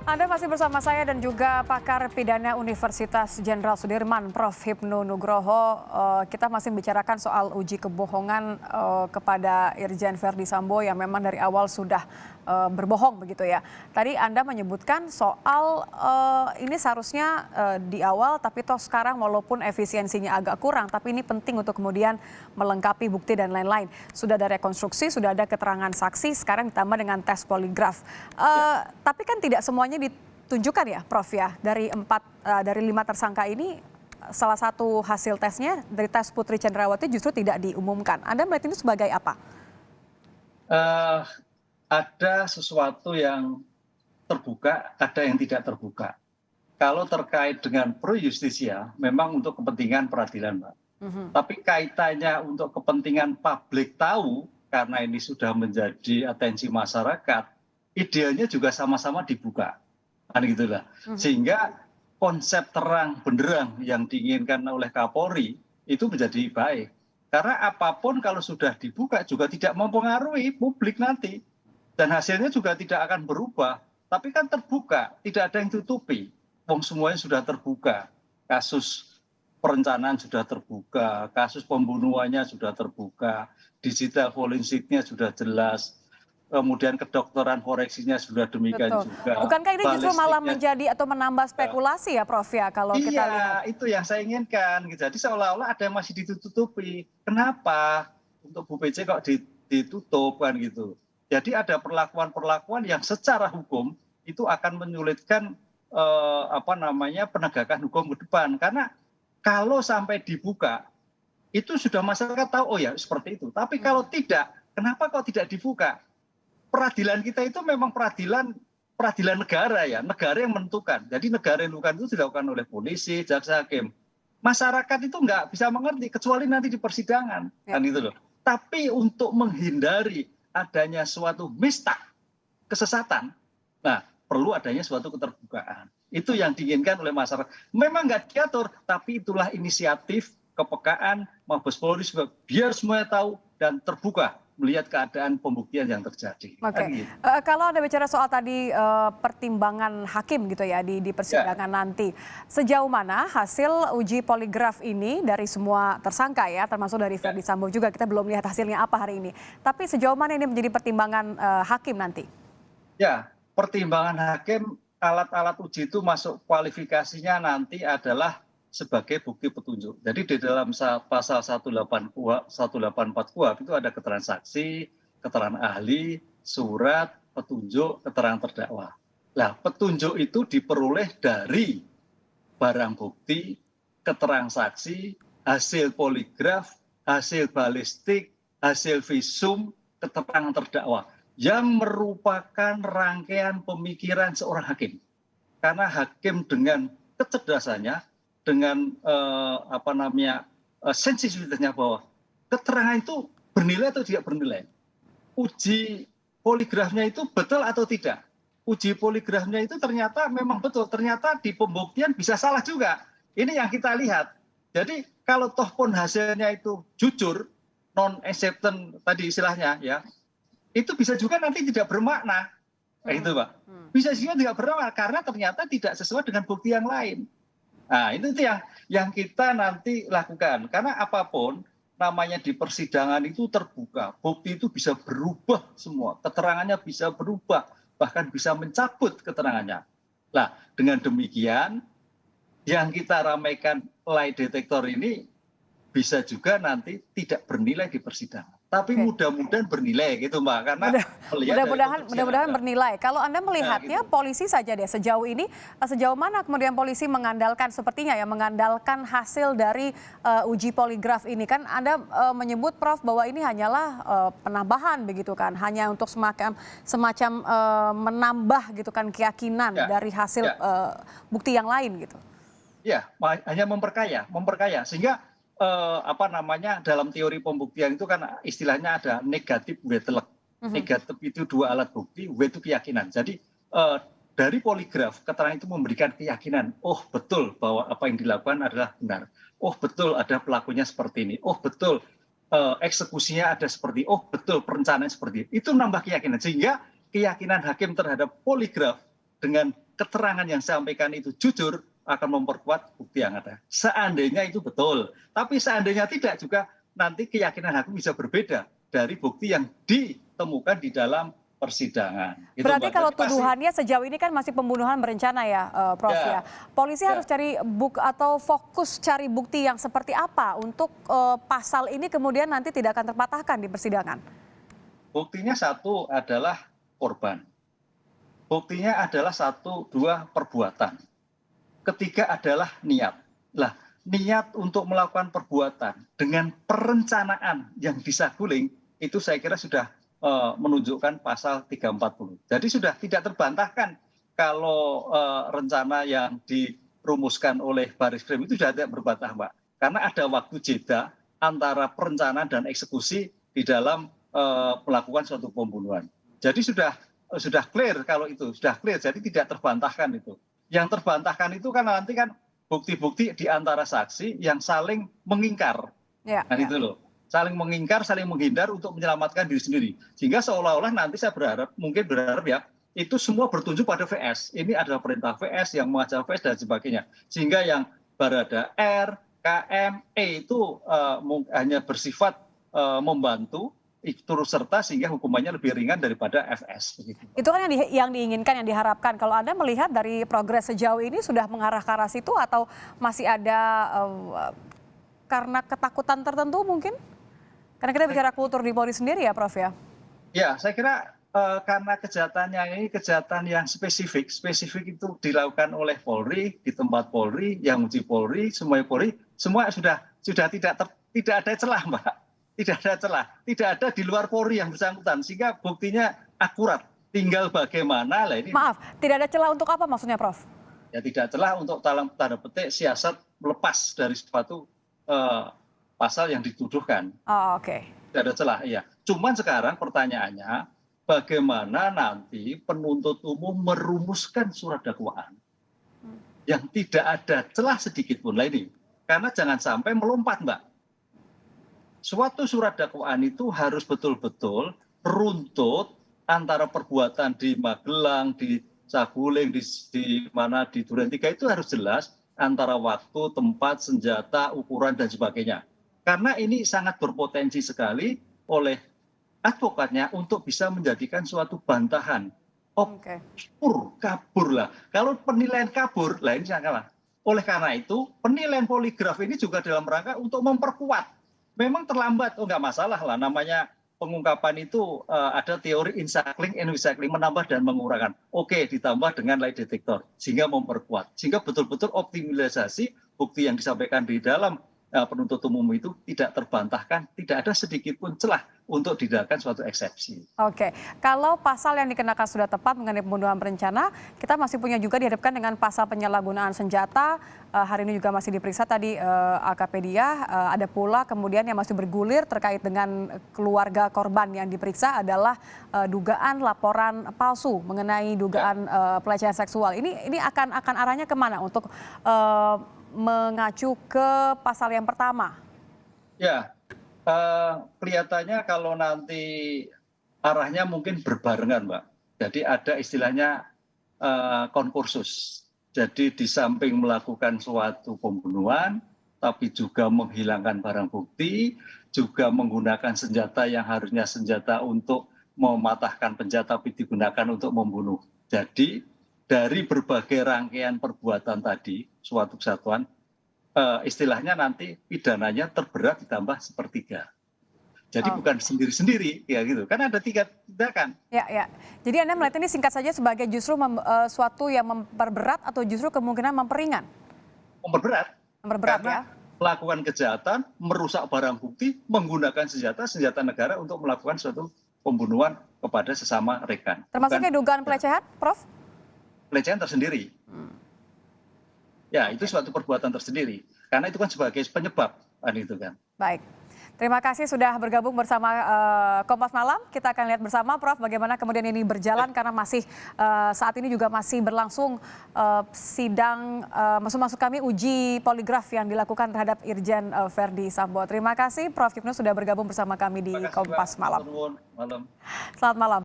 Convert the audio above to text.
Anda masih bersama saya dan juga pakar pidana Universitas Jenderal Sudirman, Prof. Hipnu Nugroho. Kita masih membicarakan soal uji kebohongan kepada Irjen Verdi Sambo yang memang dari awal sudah berbohong begitu ya. Tadi Anda menyebutkan soal ini seharusnya di awal, tapi toh sekarang walaupun efisiensinya agak kurang, tapi ini penting untuk kemudian melengkapi bukti dan lain-lain. Sudah ada rekonstruksi, sudah ada keterangan saksi, sekarang ditambah dengan tes poligraf. Tapi kan tidak semuanya ditunjukkan ya, Prof ya. Dari 5 tersangka ini, salah satu hasil tesnya dari tes Putri Chandrawati justru tidak diumumkan. Anda melihat ini sebagai apa? Ada sesuatu yang terbuka, ada yang tidak terbuka. Kalau terkait dengan pro justisia, memang untuk kepentingan peradilan, Mbak. Tapi kaitannya untuk kepentingan publik tahu, karena ini sudah menjadi atensi masyarakat, idealnya juga sama-sama dibuka. Kan gitulah. Sehingga konsep terang benderang yang diinginkan oleh Kapolri itu menjadi baik. Karena apapun kalau sudah dibuka juga tidak mempengaruhi publik nanti. Dan hasilnya juga tidak akan berubah. Tapi kan terbuka, tidak ada yang tutupi. Wong semuanya sudah terbuka. Kasus perencanaan sudah terbuka, kasus pembunuhannya sudah terbuka, digital forensiknya sudah jelas, kemudian kedokteran forensiknya sudah demikian Betul. juga. Bukankah ini justru malah menjadi atau menambah spekulasi ya, Prof ya, kalau kita lihat? Iya, itu yang saya inginkan. Jadi seolah-olah ada yang masih ditutupi. Kenapa untuk Bu pc kok ditutup kan gitu. Jadi ada perlakuan-perlakuan yang secara hukum itu akan menyulitkan penegakan hukum ke depan. Karena kalau sampai dibuka, itu sudah masyarakat tahu, oh ya seperti itu. Tapi kalau tidak, kenapa kok tidak dibuka? Peradilan kita itu memang peradilan negara ya, negara yang menentukan. Jadi negara yang menentukan itu dilakukan oleh polisi, jaksa, hakim. Masyarakat itu nggak bisa mengerti kecuali nanti di persidangan, kan itu loh. Tapi untuk menghindari adanya suatu mistak, kesesatan, nah perlu adanya suatu keterbukaan. Itu yang diinginkan oleh masyarakat. Memang nggak diatur, tapi itulah inisiatif, kepekaan, Mabes Polri biar semuanya tahu dan terbuka melihat keadaan pembuktian yang terjadi. Oke. Gitu. Kalau Anda bicara soal tadi pertimbangan hakim gitu ya di persidangan nanti, sejauh mana hasil uji poligraf ini dari semua tersangka ya, termasuk dari Verdi Sambo juga, kita belum lihat hasilnya apa hari ini. Tapi sejauh mana ini menjadi pertimbangan hakim nanti? Ya, pertimbangan hakim, alat-alat uji itu masuk kualifikasinya nanti adalah sebagai bukti petunjuk. Jadi di dalam pasal 184 KUHP itu ada keterangan saksi, keterangan ahli, surat, petunjuk, keterangan terdakwa. Nah, petunjuk itu diperoleh dari barang bukti, keterangan saksi, hasil poligraf, hasil balistik, hasil visum, keterangan terdakwa yang merupakan rangkaian pemikiran seorang hakim. Karena hakim dengan kecerdasannya, dengan sensitivitasnya bahwa keterangan itu bernilai atau tidak bernilai. Uji poligrafnya itu betul atau tidak. Uji poligrafnya itu ternyata memang betul, ternyata di pembuktian bisa salah juga. Ini yang kita lihat. Jadi kalau toh pun hasilnya itu jujur, non-acceptance tadi istilahnya ya, itu bisa juga nanti tidak bermakna. Itu Pak. Bisa juga tidak bermakna karena ternyata tidak sesuai dengan bukti yang lain. Nah, itu yang kita nanti lakukan. Karena apapun namanya di persidangan itu terbuka. Bukti itu bisa berubah semua. Keterangannya bisa berubah. Bahkan bisa mencabut keterangannya. Nah, dengan demikian yang kita ramaikan lie detector ini bisa juga nanti tidak bernilai di persidangan. Tapi mudah-mudahan bernilai gitu Mbak. Karena mudah-mudahan bernilai. Kalau Anda melihatnya polisi saja deh sejauh ini, sejauh mana kemudian polisi mengandalkan sepertinya ya mengandalkan hasil dari uji poligraf ini kan Anda menyebut Prof bahwa ini hanyalah penambahan begitu kan, hanya untuk semacam menambah gitu kan keyakinan dari hasil bukti yang lain gitu. Ya, hanya memperkaya sehingga dalam teori pembuktian itu kan istilahnya ada negatif wedlock. Negatif itu dua alat bukti, wed itu keyakinan. Jadi dari poligraf keterangan itu memberikan keyakinan, oh betul bahwa apa yang dilakukan adalah benar. Oh betul ada pelakunya seperti ini. Oh betul eksekusinya ada seperti ini. Oh betul perencanaan seperti ini. Itu nambah keyakinan sehingga keyakinan hakim terhadap poligraf dengan keterangan yang disampaikan itu jujur, akan memperkuat bukti yang ada. Seandainya itu betul, tapi seandainya tidak juga nanti keyakinan hakim bisa berbeda dari bukti yang ditemukan di dalam persidangan. Gitu, Berarti Mbak. kalau Jadi pasti tuduhannya sejauh ini kan masih pembunuhan berencana ya, Prof ya. ya, Polisi ya. harus cari atau fokus cari bukti yang seperti apa untuk pasal ini kemudian nanti tidak akan terpatahkan di persidangan. Buktinya satu adalah korban. Buktinya adalah satu, dua perbuatan. Ketiga adalah niat. Lah, niat untuk melakukan perbuatan dengan perencanaan yang disaguling itu saya kira sudah menunjukkan pasal 340. Jadi sudah tidak terbantahkan kalau rencana yang dirumuskan oleh Baris Krim itu sudah tidak berbantah, Mbak. Karena ada waktu jeda antara perencanaan dan eksekusi di dalam melakukan suatu pembunuhan. Jadi sudah clear kalau itu, sudah clear. Jadi tidak terbantahkan itu. Yang terbantahkan itu kan nanti kan bukti-bukti di antara saksi yang saling mengingkar. Nah itu loh, saling mengingkar, saling menghindar untuk menyelamatkan diri sendiri. Sehingga seolah-olah nanti saya mungkin berharap ya, itu semua bertunjuk pada VS. Ini adalah perintah VS yang mengajar VS dan sebagainya. Sehingga yang Barada R, KM, E itu hanya bersifat membantu, turut serta sehingga hukumannya lebih ringan daripada FS. Begitu. Itu kan yang diinginkan, yang diharapkan. Kalau Anda melihat dari progres sejauh ini sudah mengarah ke arah situ atau masih ada karena ketakutan tertentu mungkin? Karena kita bicara kultur di Polri sendiri ya, Prof ya? Ya, saya kira karena kejahatannya ini kejahatan yang spesifik itu dilakukan oleh Polri, di tempat Polri, yang uji Polri, semua Polri, semua sudah tidak ada celah, Mbak. Tidak ada celah, tidak ada di luar Polri yang bersangkutan, sehingga buktinya akurat. Tinggal bagaimana lah ini. Maaf, tidak ada celah untuk apa maksudnya, Prof? Ya tidak celah untuk dalam tanda petik siasat melepas dari suatu pasal yang dituduhkan. Oh, oke. Tidak ada celah, iya. Cuman sekarang pertanyaannya, bagaimana nanti penuntut umum merumuskan surat dakwaan yang tidak ada celah sedikit pun lah ini. Karena jangan sampai melompat, Mbak. Suatu surat dakwaan itu harus betul-betul runtut antara perbuatan di Magelang, di Saguling, di mana di Duren 3 itu harus jelas antara waktu, tempat, senjata, ukuran dan sebagainya. Karena ini sangat berpotensi sekali oleh advokatnya untuk bisa menjadikan suatu bantahan. Kabur lah. Kalau penilaian kabur, lah ini salah. Oleh karena itu, penilaian poligraf ini juga dalam rangka untuk memperkuat. Memang terlambat, nggak masalah lah. Namanya pengungkapan itu ada teori incycling and recycling, menambah dan mengurangkan. Oke, ditambah dengan lie detector, sehingga memperkuat. Sehingga betul-betul optimalisasi bukti yang disampaikan di dalam penuntut umum itu tidak terbantahkan, tidak ada sedikit pun celah untuk didakwaan suatu eksepsi. Oke, kalau pasal yang dikenakan sudah tepat mengenai pembunuhan berencana, kita masih punya juga dihadapkan dengan pasal penyalahgunaan senjata. Hari ini juga masih diperiksa tadi AKP dia. Ada pula kemudian yang masih bergulir terkait dengan keluarga korban yang diperiksa adalah dugaan laporan palsu mengenai dugaan pelecehan seksual. Ini akan arahnya kemana untuk mengacu ke pasal yang pertama? Ya. Kelihatannya kalau nanti arahnya mungkin berbarengan, Mbak. Jadi ada istilahnya konkursus. Jadi di samping melakukan suatu pembunuhan, tapi juga menghilangkan barang bukti, juga menggunakan senjata yang harusnya senjata untuk mematahkan penjata, tapi digunakan untuk membunuh. Jadi dari berbagai rangkaian perbuatan tadi, suatu kesatuan, istilahnya nanti pidananya terberat ditambah sepertiga. Jadi bukan sendiri-sendiri, ya gitu. Kan ada 3 tindakan. Ya. Jadi Anda melihat ini singkat saja sebagai justru suatu yang memperberat atau justru kemungkinan memperingan? Memperberat. Karena melakukan kejahatan, merusak barang bukti, menggunakan senjata negara untuk melakukan suatu pembunuhan kepada sesama rekan. Termasuknya dugaan pelecehan, Prof? Pelecehan tersendiri. Ya, itu suatu perbuatan tersendiri. Karena itu kan sebagai penyebab, kan itu kan. Baik. Terima kasih sudah bergabung bersama Kompas Malam. Kita akan lihat bersama, Prof, bagaimana kemudian ini berjalan karena masih saat ini juga masih berlangsung sidang maksud kami uji poligraf yang dilakukan terhadap Irjen Verdi Sambo. Terima kasih Prof Hipnu sudah bergabung bersama kami di Kompas Malam. Selamat malam. Selamat malam.